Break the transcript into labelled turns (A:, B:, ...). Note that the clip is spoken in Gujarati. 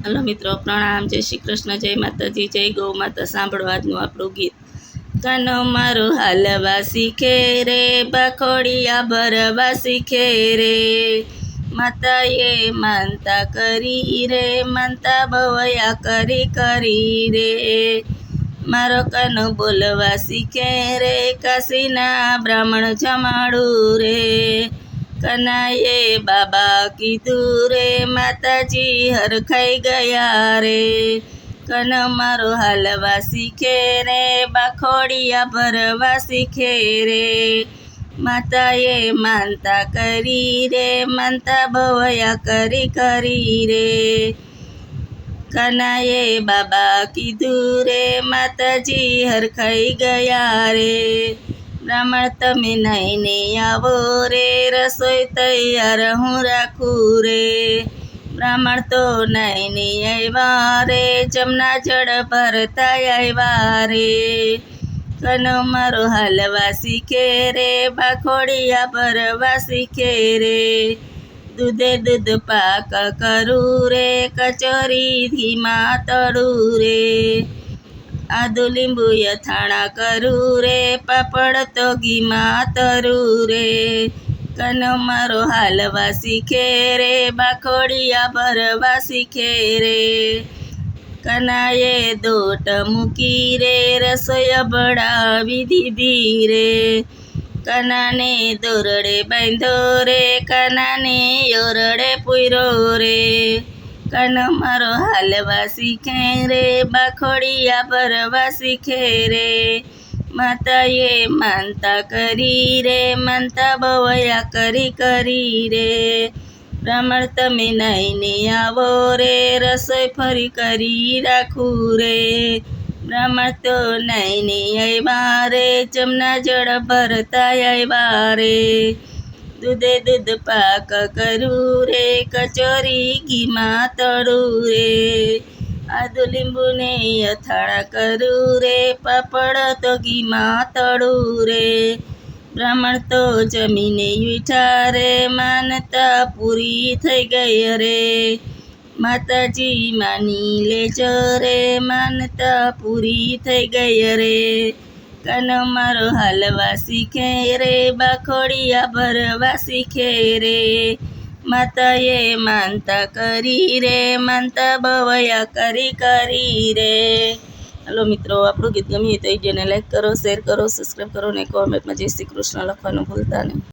A: હલો મિત્રો, પ્રણામ, જય શ્રી કૃષ્ણ, જય માતાજી, જય ગૌ માતા. સાંભળો આજનું આપણું ગીત. કાનો મારો હાલવા શીખે રે, બાખોડિયા ભરવા શીખે રે. માતાએ માનતા કરી રે, માનતા બવયા કરી રે. મારો કાનો બોલવા શીખે રે, કાશીના બ્રાહ્મણ જમાડું રે. કનાએ બાબા કીધું રે, માતાજી હરખાઈ ગયા રે. કનો મારો હાલવા શીખે રે, બાખોડિયા ભરવા શીખે રે. માતાએ માનતા કરી રે, માનતા બવયા કરી રે. કનાએ બાબા કીધું રે, માતાજી હરખાઈ ગયા રે. બ્રાહ્મણ તમે નાઈને આવો રે, રસોઈ તૈયાર હું રાખું રે. બ્રાહ્મણ તો નાઈને આવ્યા રે, જમના જળ ભરતા આવ્યા રે. કનો મારો હાલવા શીખે રે, બાખોડિયા ભરવા શીખે રે. દૂધે દૂધ પાક કરું રે, કચોરી ઘીમાં તળું રે. આદુ લીંબુ અથાણા કરું રે, પાપડ તો ઘીમાં તરું રે. કનો મારો હાલવા શીખે રે, બાખોડિયા ભરવા શીખે રે. કનાએ દોટ મૂકી રે, રસોઈ બળાવી દીધી રે. કનાને દોરડે બાંધો રે, કનાને ઓરડે પૂર્યો રે. કનો મારો હાલવા શીખે રે, બાખોડિયા ભરવા શીખે રે. માતાએ માનતા કરી રે, માનતા બવયા કરી રે. બ્રાહ્મણ તમે નાઈને આવો રે, રસોઈ ફરી કરી રાખું રે. બ્રાહ્મણ તો નાઈને આવ્યા રે, જમના જળ ભરતા આવ્યા રે. દૂધે દૂધ પાક કરું રે, કચોરી ઘીમાં તળું રે. આદુ લીંબુને અથાણા કરું રે, પાપડ તો ઘીમાં તળું રે. બ્રાહ્મણ તો જમીને ઉઠ્યા રે, માનતા પૂરી થઈ ગઈ રે. માતાજી માની લેજો રે, માનતા પૂરી થઈ ગઈ રે. કનો મારો હાલવા શીખે રે, બાખોડિયા ભરવા શીખે રે. માતાએ માનતા કરી રે, માનતા બવયા કરી રે. હલો મિત્રો, આપણું ગીત ગમ્યું તો વિડીયોને લાઈક કરો, શેર કરો, સબસ્ક્રાઈબ કરો ને કોમેન્ટમાં જય શ્રી કૃષ્ણ લખવાનું ભૂલતા નહીં.